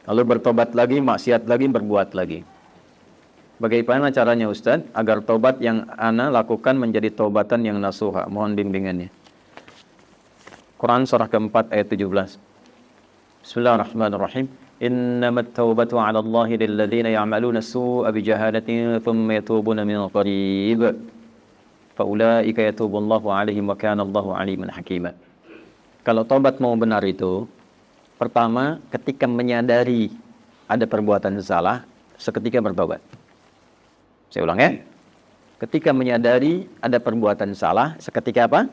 Lalu bertobat lagi, maksiat lagi, berbuat lagi. Bagaimana caranya Ustaz agar tobat yang ana lakukan menjadi tobatan yang nasuha? Mohon bimbingannya. Quran surah keempat ayat 17. Bismillahirrahmanirrahim. Innamat taubatu 'ala Allahi lilladzina ya'maluna as-su'a bijahalatin thumma yatubuna min qarib. Faulaika yatubullahu 'alaihim wa kana Allahu 'aliman hakima. Kalau tobat mau benar itu, pertama ketika menyadari ada perbuatan salah, seketika bertobat. Saya ulang ya. Ketika menyadari ada perbuatan salah, seketika apa?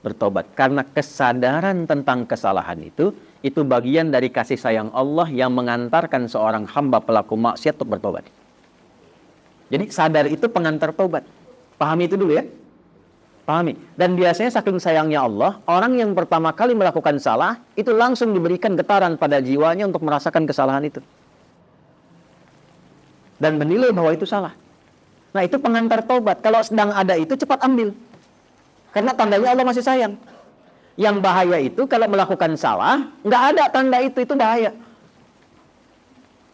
Bertobat. Karena kesadaran tentang kesalahan itu bagian dari kasih sayang Allah yang mengantarkan seorang hamba pelaku maksiat untuk bertobat. Jadi sadar itu pengantar tobat. Pahami itu dulu ya. Pahami. Dan biasanya saking sayangnya Allah, orang yang pertama kali melakukan salah, itu langsung diberikan getaran pada jiwanya untuk merasakan kesalahan itu. Dan menilai bahwa itu salah. Nah itu pengantar tobat. Kalau sedang ada itu cepat ambil. Karena tandanya Allah masih sayang. Yang bahaya itu kalau melakukan salah, nggak ada tanda itu bahaya.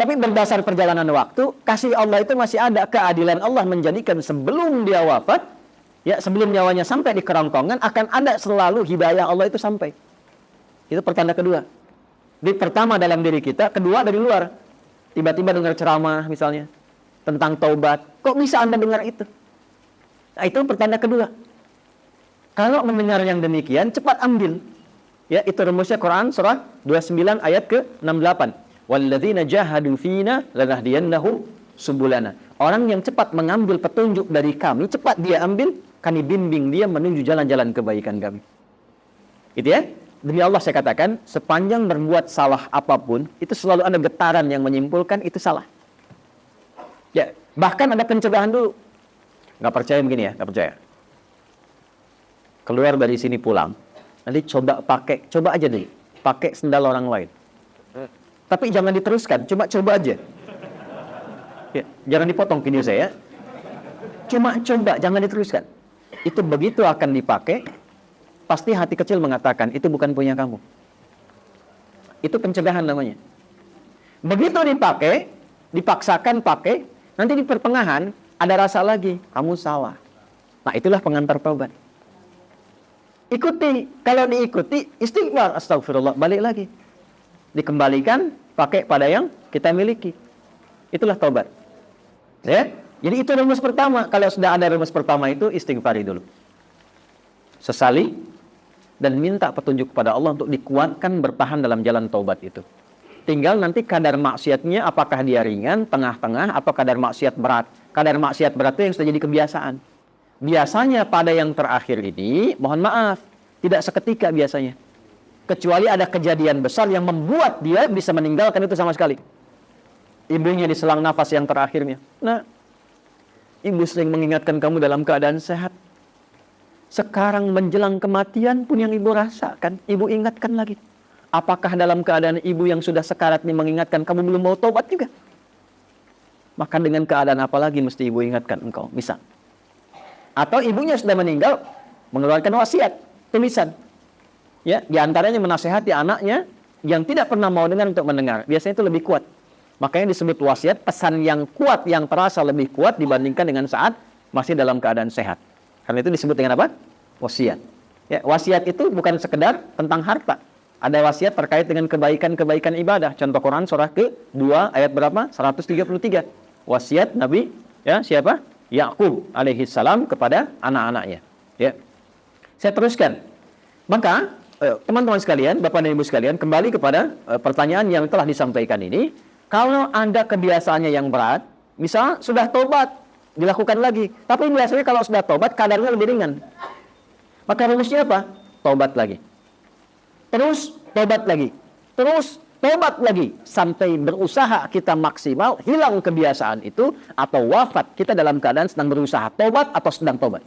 Tapi berdasar perjalanan waktu, kasih Allah itu masih ada. Keadilan Allah menjadikan sebelum dia wafat, ya sebelum nyawanya sampai di kerongkongan, akan ada selalu hidayah Allah itu sampai. Itu pertanda kedua. Di pertama dalam diri kita, kedua dari luar. Tiba-tiba dengar ceramah misalnya tentang taubat. Kok bisa Anda dengar itu? Nah, itu pertanda kedua. Kalau mendengar yang demikian, cepat ambil. Ya, itu rumusnya Quran surah 29 ayat ke-68. Walladzina jahadu fina lanahdiyannahum subulana. Orang yang cepat mengambil petunjuk dari kami, cepat dia ambil, kami bimbing dia menuju jalan-jalan kebaikan kami. Gitu ya? Demi Allah saya katakan, sepanjang berbuat salah apapun, itu selalu ada getaran yang menyimpulkan itu salah. Ya, bahkan ada pencegahan dulu. Nggak percaya begini ya, nggak percaya. Keluar dari sini pulang, nanti coba aja deh, pakai sendal orang lain. Tapi jangan diteruskan, coba aja. Ya, jangan dipotong video saya. Coba, jangan diteruskan. Itu begitu akan dipakai, pasti hati kecil mengatakan, itu bukan punya kamu. Itu pencegahan namanya. Begitu dipakai, dipaksakan pakai, nanti di pertengahan ada rasa lagi, kamu salah. Nah itulah pengantar taubat. Ikuti, kalau diikuti, istighfar, astagfirullah, balik lagi. Dikembalikan, pakai pada yang kita miliki. Itulah taubat. Ya? Jadi itu rumus pertama. Kalau sudah ada rumus pertama itu, istighfari dulu. Sesali, dan minta petunjuk kepada Allah untuk dikuatkan bertahan dalam jalan taubat itu. Tinggal nanti kadar maksiatnya apakah dia ringan, tengah-tengah, atau kadar maksiat berat. Kadar maksiat berat itu yang sudah jadi kebiasaan. Biasanya pada yang terakhir ini, mohon maaf, tidak seketika biasanya. Kecuali ada kejadian besar yang membuat dia bisa meninggalkan itu sama sekali. Ibunya diselang nafas yang terakhirnya. Nah, ibu sering mengingatkan kamu dalam keadaan sehat. Sekarang menjelang kematian pun yang ibu rasakan, ibu ingatkan lagi. Apakah dalam keadaan ibu yang sudah sekarat ini mengingatkan kamu belum mau tobat juga? Maka dengan keadaan apa lagi mesti ibu ingatkan engkau, misal. Atau ibunya sudah meninggal, mengeluarkan wasiat, tulisan. Ya, di antaranya menasehati anaknya yang tidak pernah mau dengar untuk mendengar. Biasanya itu lebih kuat. Makanya disebut wasiat, pesan yang kuat, yang terasa lebih kuat dibandingkan dengan saat masih dalam keadaan sehat. Karena itu disebut dengan apa? Wasiat. Ya, wasiat itu bukan sekedar tentang harta. Ada wasiat terkait dengan kebaikan-kebaikan ibadah. Contoh Quran surah ke-2 ayat berapa? 133. Wasiat Nabi, ya, siapa? Yaqub alaihi salam kepada anak-anaknya. Ya. Saya teruskan. Maka teman-teman sekalian, Bapak dan Ibu sekalian, kembali kepada pertanyaan yang telah disampaikan ini. Kalau Anda kebiasaannya yang berat, misal sudah tobat, dilakukan lagi. Tapi biasanya kalau sudah tobat, kadarnya lebih ringan. Maka rumusnya apa? Tobat lagi. Terus tobat lagi. Terus tobat lagi. Sampai berusaha kita maksimal, hilang kebiasaan itu, atau wafat kita dalam keadaan sedang berusaha tobat atau sedang tobat.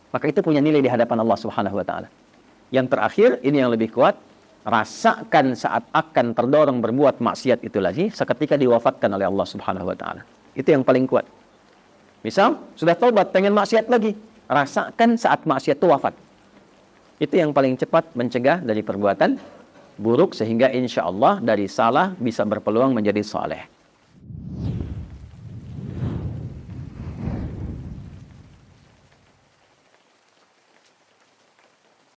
Maka itu punya nilai di hadapan Allah Subhanahu wa Ta'ala. Yang terakhir, ini yang lebih kuat. Rasakan saat akan terdorong berbuat maksiat itu lagi, seketika diwafatkan oleh Allah Subhanahu wa Ta'ala. Itu yang paling kuat. Misal, sudah tobat, pengen maksiat lagi. Rasakan saat maksiat itu wafat. Itu yang paling cepat mencegah dari perbuatan buruk, sehingga insya Allah dari salah bisa berpeluang menjadi saleh.